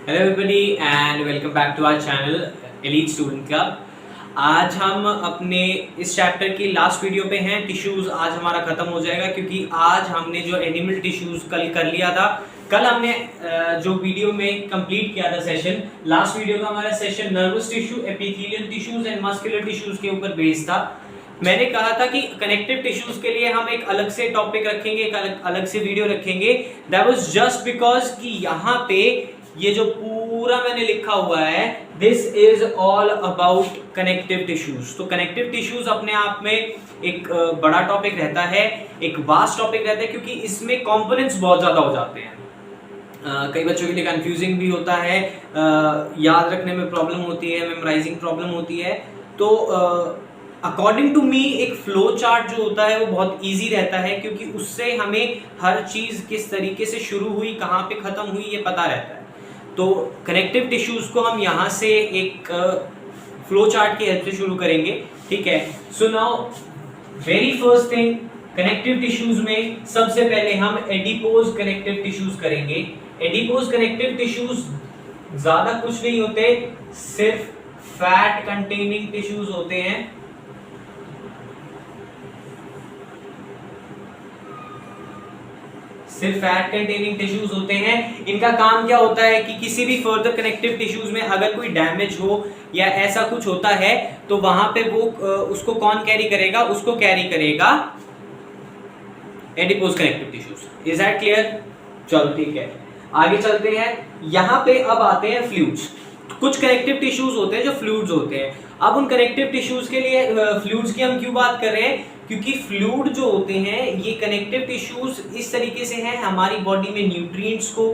Hello everybody and welcome back to our channel elite student club. आज हम अपने इस चैप्टर की लास्ट वीडियो पे हैं। टिश्यूज आज हमारा खत्म हो जाएगा क्योंकि आज हमने जो एनिमल टिश्यूज कल कर लिया था। कल हमने जो वीडियो में कंप्लीट किया था सेशन, लास्ट वीडियो का हमारा session nervous tissue, epithelial tissues and muscular tissues के ऊपर बेस्ड था। मैंने कहा था कि कनेक्टिव टिश्यूज के लिए हम एक अलग से टॉपिक रखेंगे, एक अलग से वीडियो रखेंगे। दैट वाज जस्ट बिकॉज कि यहाँ पे ये जो पूरा मैंने लिखा हुआ है, this is all about connective tissues. तो कनेक्टिव टिश्यूज अपने आप में एक बड़ा टॉपिक रहता है, एक वास्ट टॉपिक रहता है, क्योंकि इसमें कंपोनेंट्स बहुत ज्यादा हो जाते हैं। कई बच्चों के लिए कंफ्यूजिंग भी होता है, याद रखने में प्रॉब्लम होती है, मेमोराइजिंग प्रॉब्लम होती है। तो अकॉर्डिंग टू मी एक फ्लो चार्ट जो होता है वो बहुत इजी रहता है, क्योंकि उससे हमें हर चीज किस तरीके से शुरू हुई, कहाँ पे खत्म हुई, ये पता रहता है। तो कनेक्टिव टिश्यूज को हम यहाँ से एक फ्लो चार्ट की हेल्प से शुरू करेंगे, ठीक है। So now very first thing, connective tissues में सबसे पहले हम एडिपोज कनेक्टिव टिश्यूज करेंगे। एडिपोज कनेक्टिव टिश्यूज ज्यादा कुछ नहीं होते, सिर्फ फैट कंटेनिंग टिश्यूज होते हैं। सिर्फ फैट कंटेनिंग टिश्यूज होते हैं। इनका काम क्या होता है कि किसी भी फर्दर कनेक्टिव टिश्यूज में अगर कोई डैमेज हो या ऐसा कुछ होता है तो वहां पे वो उसको कौन कैरी करेगा? उसको कैरी करेगा adipose connective tissues. Is that clear? चलो ठीक है, आगे चलते हैं। यहां पे अब आते हैं फ्लूइड्स। कुछ कनेक्टिव टिश्यूज होते हैं जो फ्लूइड्स होते हैं। अब उन कनेक्टिव टिश्यूज के लिए फ्लूइड्स की हम क्यों बात कर रहे हैं? क्योंकि फ्लूइड जो होते हैं ये कनेक्टिव टिश्यूज इस तरीके से हैं, हमारी बॉडी में न्यूट्रिएंट्स को,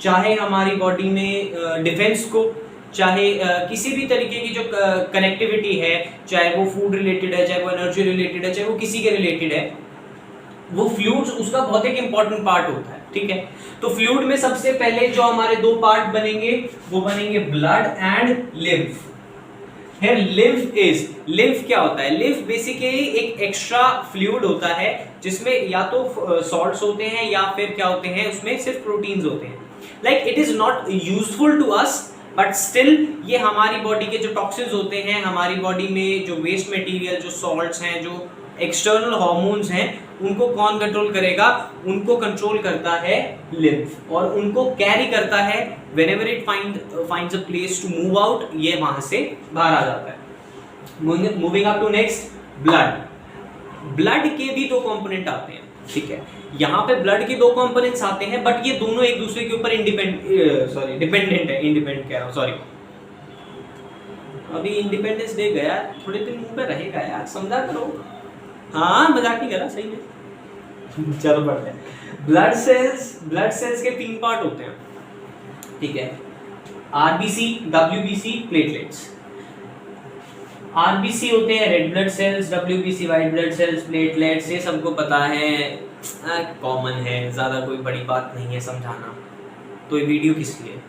चाहे हमारी बॉडी में डिफेंस को, चाहे किसी भी तरीके की जो कनेक्टिविटी है, चाहे वो फूड रिलेटेड है, चाहे वो एनर्जी रिलेटेड है, चाहे वो किसी के रिलेटेड है, वो फ्लूइड्स उसका बहुत एक इंपॉर्टेंट पार्ट होता है, ठीक है। तो फ्लूइड में सबसे पहले जो हमारे दो पार्ट बनेंगे वो बनेंगे blood and lymph. Here lymph क्या होता है? lymph बेसिकली एक एक्स्ट्रा फ्लूइड होता है जिसमें या तो सॉल्ट्स होते हैं या फिर क्या होते हैं, उसमें सिर्फ प्रोटीन्स होते हैं। Like it is not useful to us, but still ये हमारी बॉडी के जो टॉक्सिन्स होते हैं, हमारी बॉडी में जो वेस्ट मटेरियल, जो सॉल्ट्स हैं, जो एक्सटर्नल हार्मोन्स हैं, उनको कौन कंट्रोल करेगा? उनको कंट्रोल करता है लिम्फ, और उनको कैरी करता है whenever it finds a place to move out, ये वहां से बाहर आ जाता है। Moving up to next, blood के भी दो कंपोनेंट आते हैं, ठीक है। यहाँ पे ब्लड के दो कंपोनेंट्स आते हैं, बट ये दोनों एक दूसरे के ऊपर डिपेंडेंट है। इंडिपेंडेंट कह रहा हूँ, सॉरी। अभी इंडिपेंडेंस डे गया, थोड़े दिन मुंह पे रहेगा यार, समझा करो। हाँ, मजाक नहीं कर रहा, सही में। चलो बढ़ते हैं। ब्लड सेल्स के तीन पार्ट होते हैं, ठीक है। RBC, WBC, platelets. आरबीसी होते हैं red blood cells, WBC white blood cells, platelets ये सबको पता है, कॉमन है, ज्यादा कोई बड़ी बात नहीं है समझाना। तो ये वीडियो किस लिए?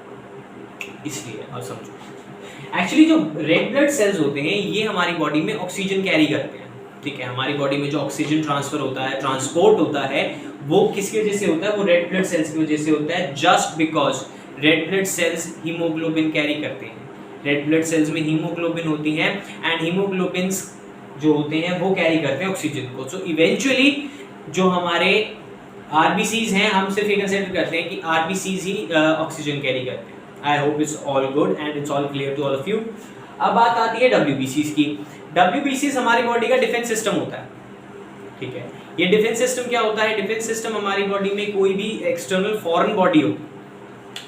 इसलिए, और समझो। एक्चुअली जो रेड ब्लड सेल्स होते हैं ये हमारी बॉडी में ऑक्सीजन कैरी करते हैं, ठीक है। हमारी बॉडी में जो ऑक्सीजन ट्रांसफर होता है, ट्रांसपोर्ट होता है, वो किसकी वजह से होता है? वो रेड ब्लड सेल्स की वजह से होता है, just because red blood cells haemoglobin carry करते हैं। रेड ब्लड सेल्स में हीमोग्लोबिन होती है, एंड हीमोग्लोबिन्स जो होते हैं वो कैरी करते हैं ऑक्सीजन को। सो इवेंचुअली जो हमारे आरबीसीज हैं, हम सिर्फ ये कंसीडर करते हैं कि आरबीसीज ही ऑक्सीजन कैरी करते हैं। I hope it's all good and it's all clear to all of you. अब बात आती है डब्ल्यूबीसीज की। डब्ल्यूबीसीज हमारी बॉडी का डिफेंस सिस्टम होता है, ठीक है। ये डिफेंस सिस्टम क्या होता है? डिफेंस सिस्टम हमारी बॉडी में कोई भी एक्सटर्नल फॉरेन बॉडी हो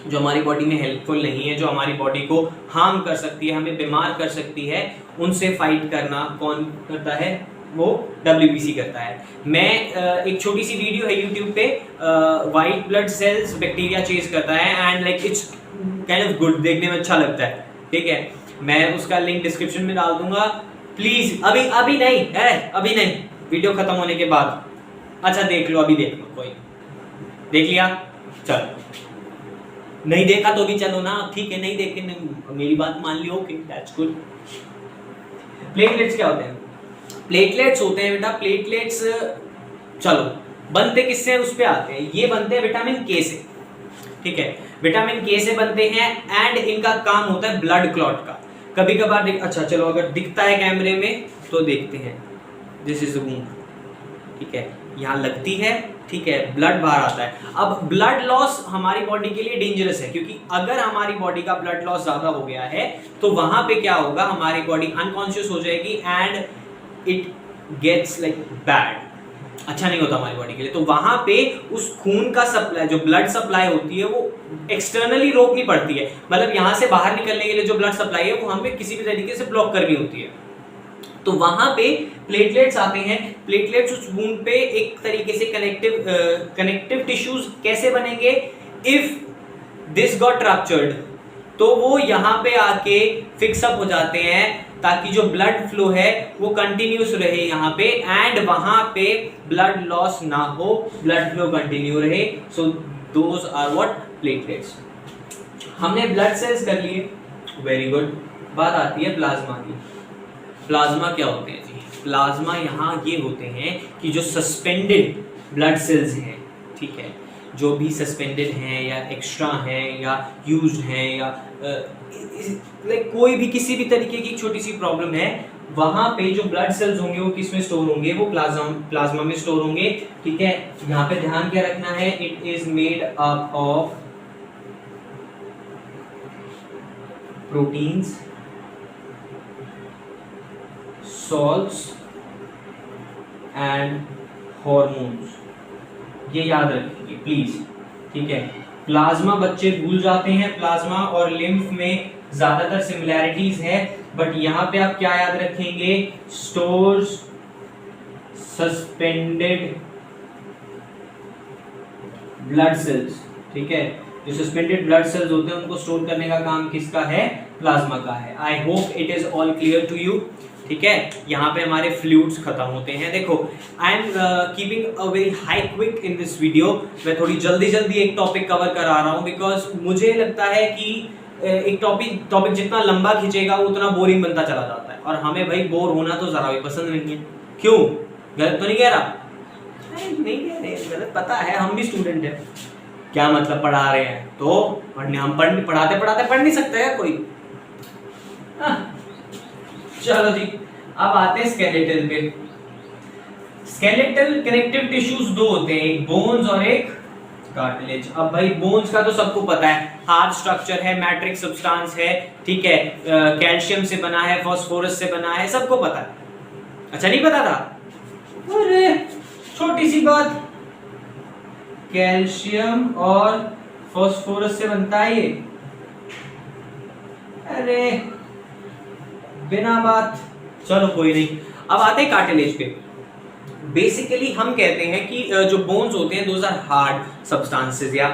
जो हमारी बॉडी में हेल्पफुल नहीं है, जो हमारी बॉडी को हार्म कर सकती है, हमें बीमार कर सकती है, उनसे फाइट करना कौन करता है? वो डब्ल्यूबीसी करता है। मैं एक छोटी सी वीडियो है यूट्यूब पे, white blood cells bacteria chase करता है, and like it's kind of good, देखने में अच्छा लगता है, ठीक है। मैं उसका लिंक डिस्क्रिप्शन में डाल दूंगा, प्लीज। अभी नहीं, वीडियो खत्म होने के बाद। अच्छा देख लो, अभी देख लो, कोई देख लिया? चलो, नहीं देखा तो भी चलो ना, ठीक है। नहीं देखे, नहीं, मेरी बात मान लियो, ओके, दैट्स गुड। प्लेटलेट्स क्या होते हैं? प्लेटलेट्स होते हैं बेटा, प्लेटलेट्स चलो बनते किससे हैं उस पे आते हैं। ये बनते हैं विटामिन के से, ठीक है। विटामिन के से बनते हैं एंड इनका काम होता है ब्लड क्लॉट का। कभी कभार अच्छा चलो अगर दिखता है कैमरे में तो देखते हैं, दिस इज द वूंड, ठीक है, यहाँ लगती है, ठीक है, ब्लड बाहर आता है। अब ब्लड लॉस हमारी बॉडी के लिए डेंजरस है, क्योंकि अगर हमारी बॉडी का ब्लड लॉस ज्यादा हो गया है तो वहां पे क्या होगा, हमारी बॉडी अनकॉन्शियस हो जाएगी and it gets like bad, अच्छा नहीं होता हमारी बॉडी के लिए। तो वहां पे उस खून का सप्लाई, जो ब्लड सप्लाई होती है, वो एक्सटर्नली रोकनी पड़ती है, मतलब यहाँ से बाहर निकलने के लिए जो ब्लड सप्लाई है वो हमें किसी भी तरीके से ब्लॉक करनी होती है। तो वहां पे प्लेटलेट्स आते हैं। प्लेटलेट्स उस वुंड पे एक तरीके से कनेक्टिव टिश्यूज कैसे बनेंगे, इफ दिस गॉट रप्चर्ड तो वो यहाँ पे आके फिक्स अप हो जाते हैं ताकि जो ब्लड फ्लो है वो कंटिन्यूस रहे यहाँ पे एंड वहां पे ब्लड लॉस ना हो, ब्लड फ्लो कंटिन्यू रहे। So those are what platelets. हमने ब्लड सेल्स कर लिए, वेरी गुड। बात आती है प्लाज्मा की। प्लाज्मा क्या होते हैं जी? प्लाज्मा यहाँ ये होते हैं कि जो सस्पेंडेड ब्लड सेल्स हैं, ठीक है, जो भी सस्पेंडेड हैं या एक्स्ट्रा हैं या यूज्ड हैं या लाइक कोई भी किसी भी तरीके की छोटी सी प्रॉब्लम है, वहां पे जो ब्लड सेल्स होंगे वो किस में स्टोर होंगे, वो प्लाज्मा में स्टोर होंगे, ठीक है। यहाँ पे ध्यान क्या रखना है, it is made up of proteins, salts and hormones, ये याद रखिए प्लीज, ठीक है। प्लाज्मा बच्चे भूल जाते हैं, प्लाज्मा और लिम्फ में ज्यादातर सिमिलैरिटीज है, बट यहाँ पे आप क्या याद रखेंगे, स्टोर्स सस्पेंडेड ब्लड सेल्स, ठीक है। जो सस्पेंडेड ब्लड सेल्स होते हैं उनको स्टोर करने का काम किसका है, प्लाज्मा का है। I hope it is all clear to you, ठीक है। यहाँ पे हमारे फ्लूइड्स खत्म होते हैं। देखो I am keeping a very high quick in this video. मैं थोड़ी जल्दी एक टॉपिक कवर करा रहा हूँ बिकॉज मुझे लगता है कि एक टॉपिक जितना लंबा खींचेगा वो उतना बोरिंग बनता चला जाता है, और हमें भाई बोर होना तो जरा भी पसंद नहीं है। क्यों, गलत तो नहीं कह रहा? नहीं कह रहे, गलत पता है, हम भी स्टूडेंट हैं। क्या मतलब पढ़ा रहे हैं तो पढ़ने, हम पढ़ाते पढ़ नहीं सकते है कोई। चलो जी, अब आते हैं स्केलेटल पे। स्केलेटल कनेक्टिव टिश्यूज दो होते हैं, एक बोन्स और एक कार्टिलेज। अब भाई बोन्स का तो सबको पता है, हार्ड स्ट्रक्चर है, मैट्रिक्स सब्सटेंस है, ठीक है, कैल्शियम से बना है, फास्फोरस से बना है, सबको पता है। अच्छा नहीं पता था? अरे छोटी सी बात, कैल्शियम और फास्फोरस से बनता है ये। अरे बिना बात, चलो कोई नहीं। अब आते हैं कार्टिलेज पे। बेसिकली हम कहते हैं कि जो बोन्स होते हैं दोज आर हार्ड सब्सटेंसेस या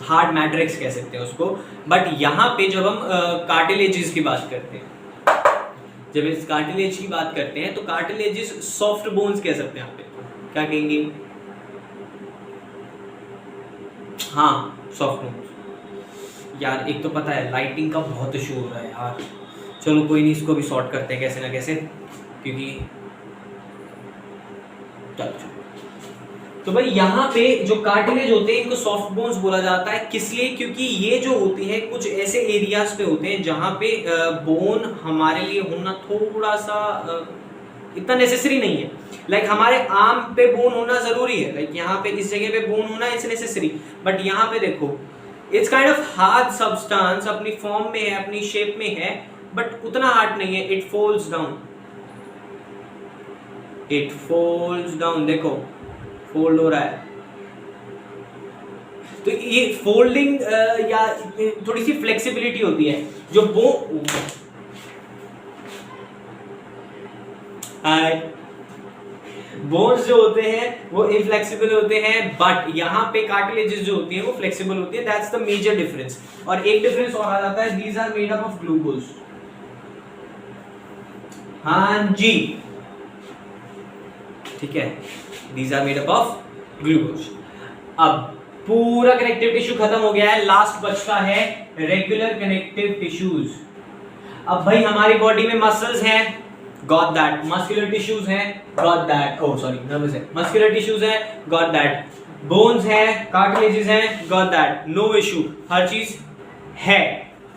हार्ड मैट्रिक्स कह सकते हैं उसको, बट यहाँ पे जब हम कार्टिलेजेस की बात करते हैं, जब इस कार्टिलेज की बात करते हैं तो कार्टिलेजेस सॉफ्ट बोन्स कह सकते हैं। यहाँ पे क्या कहेंगे? हाँ, सॉफ्ट बोन्स। यार एक तो पता है लाइटिंग का बहुत इशू हो रहा है यार, चलो कोई नहीं, इसको भी सॉर्ट करते हैं कैसे ना कैसे, क्योंकि चलो। तो भाई यहाँ पे जो कार्टिलेज होते हैं इनको सॉफ्ट बोन्स बोला जाता है। किस लिए? क्योंकि ये जो होती है कुछ ऐसे एरियाज पे होते हैं जहाँ पे बोन हमारे लिए होना थोड़ा सा इतना नेसेसरी नहीं है। लाइक हमारे आर्म पे बोन होना जरूरी है, लाइक यहाँ पे इस जगह पे बोन होना इट्स नेसेसरी, बट यहाँ पे देखो it's kind of hard substance, अपनी फॉर्म में है, अपनी शेप में है, बट उतना हार्ड नहीं है। It folds down, it folds down, देखो फोल्ड हो रहा है। तो ये फोल्डिंग या थोड़ी सी फ्लेक्सिबिलिटी होती है जो बोन्स जो होते हैं वो इनफ्लेक्सिबल होते हैं, बट यहाँ पे कार्टिलेजेस जो होती है वो फ्लेक्सिबल होती है। That's the major difference. और एक डिफरेंस और आ जाता है, these are made up of glucose. हाँ जी, ठीक है, these are made up of glucose. अब पूरा कनेक्टिव टिश्यू खत्म हो गया है, लास्ट बचता है रेगुलर कनेक्टिव टिश्यूज। अब भाई हमारी बॉडी में मसल्स हैं, गॉट दैट, मस्कुलर टिश्यूज हैं, got that, oh sorry nervous है, मस्कुलर टिश्यूज हैं, गॉट दैट, बोन्स है, कार्टिलेजेस हैं, गॉट दैट, नो इशू, हर चीज है।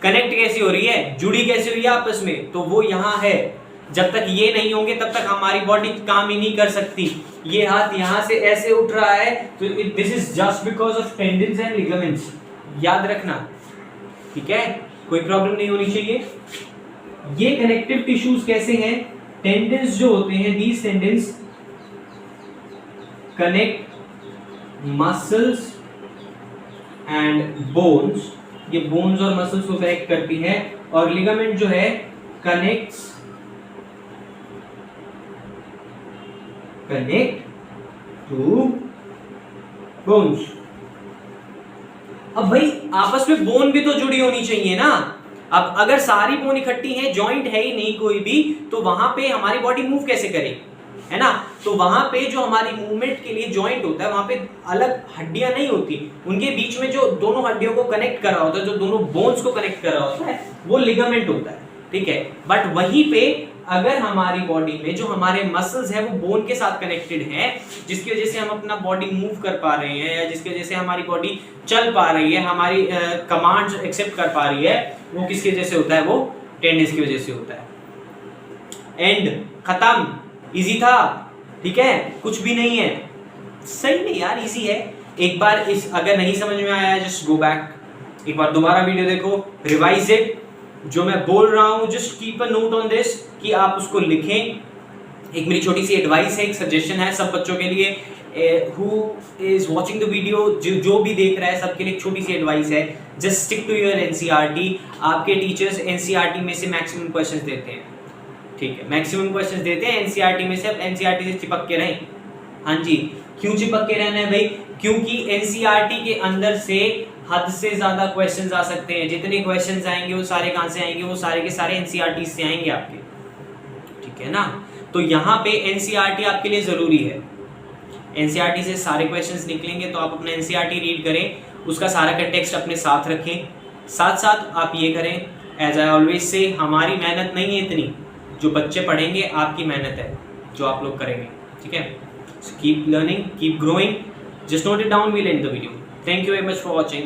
कनेक्ट कैसी हो रही है, जुड़ी कैसी हो रही है आपस में, तो वो यहाँ है। जब तक ये नहीं होंगे तब तक हमारी बॉडी काम ही नहीं कर सकती। ये हाथ यहाँ से ऐसे उठ रहा है तो this is just because of tendons and ligaments, याद रखना, ठीक है, कोई प्रॉब्लम नहीं होनी चाहिए। ये कनेक्टिव टिश्यूज कैसे हैं, टेंडन्स जो होते हैं, these tendons connect muscles and bones, ये बोन्स और मसल्स को कनेक्ट करती है, और लिगामेंट जो है कनेक्ट टू बोन्स। अब भाई आपस में बोन भी तो जुड़ी होनी चाहिए ना। अब अगर सारी बोन इकट्ठी हैं, जॉइंट है ही नहीं कोई भी, तो वहां पे हमारी बॉडी मूव कैसे करेगी, है ना। तो वहां पे जो हमारी मूवमेंट के लिए जॉइंट होता है, वहां पे अलग हड्डियां नहीं होती, उनके बीच में जो दोनों हड्डियों को कनेक्ट कर रहा होता है, जो दोनों बोन्स को कनेक्ट कर रहा होता है, वो लिगामेंट होता है, ठीक है। बट वहीं पे अगर हमारी बॉडी में जो हमारे मसल्स है वो बोन के साथ कनेक्टेड है, जिसकी वजह से हम अपना बॉडी मूव कर पा रहे हैं, या जिसकी वजह से हमारी बॉडी चल पा रही है, हमारी कमांड्स एक्सेप्ट कर पा रही है, वो किसकी वजह से होता है, वो टेंडन्स की वजह से होता है। एंड खत्म, इजी था, ठीक है, कुछ भी नहीं है। सही नहीं यार, इजी है। एक बार इस अगर नहीं समझ में आया, जस्ट गो बैक, एक बार दोबारा वीडियो देखो, रिवाइज इट। जो मैं बोल रहा हूं just keep a note on this, कि आप उसको लिखें। एक मेरी छोटी सी एडवाइस है, एक सजेशन है सब बच्चों के लिए, who is watching the video, जो भी देख रहा है सबके लिए एक छोटी सी एडवाइस है, just stick to your NCERT. आपके टीचर्स एनसीईआरटी में से मैक्सिमम क्वेश्चंस देते हैं, ठीक है, मैक्सिमम क्वेश्चंस देते हैं एनसीईआरटी में से। अब एनसीईआरटी से चिपक के रहें। हाँ जी, क्यों चिपक के रहना है भाई, क्योंकि एनसीईआरटी के अंदर से हद से ज्यादा क्वेश्चंस आ सकते हैं। जितने क्वेश्चंस आएंगे वो सारे कहां से आएंगे, वो सारे के सारे एनसीईआरटी से आएंगे आपके, ठीक है ना। तो यहाँ पे एनसीईआरटी आपके लिए जरूरी है। एनसीईआरटी से सारे क्वेश्चंस निकलेंगे, तो आप अपना एनसीईआरटी रीड करें, उसका सारा कंटेक्स्ट अपने साथ रखें। साथ साथ आप ये करें, एज आई ऑलवेज से, हमारी मेहनत नहीं है इतनी, जो बच्चे पढ़ेंगे आपकी मेहनत है, जो आप लोग करेंगे, ठीक है। So keep learning, keep growing. Just note it down. We'll end the video. Thank you very much for watching.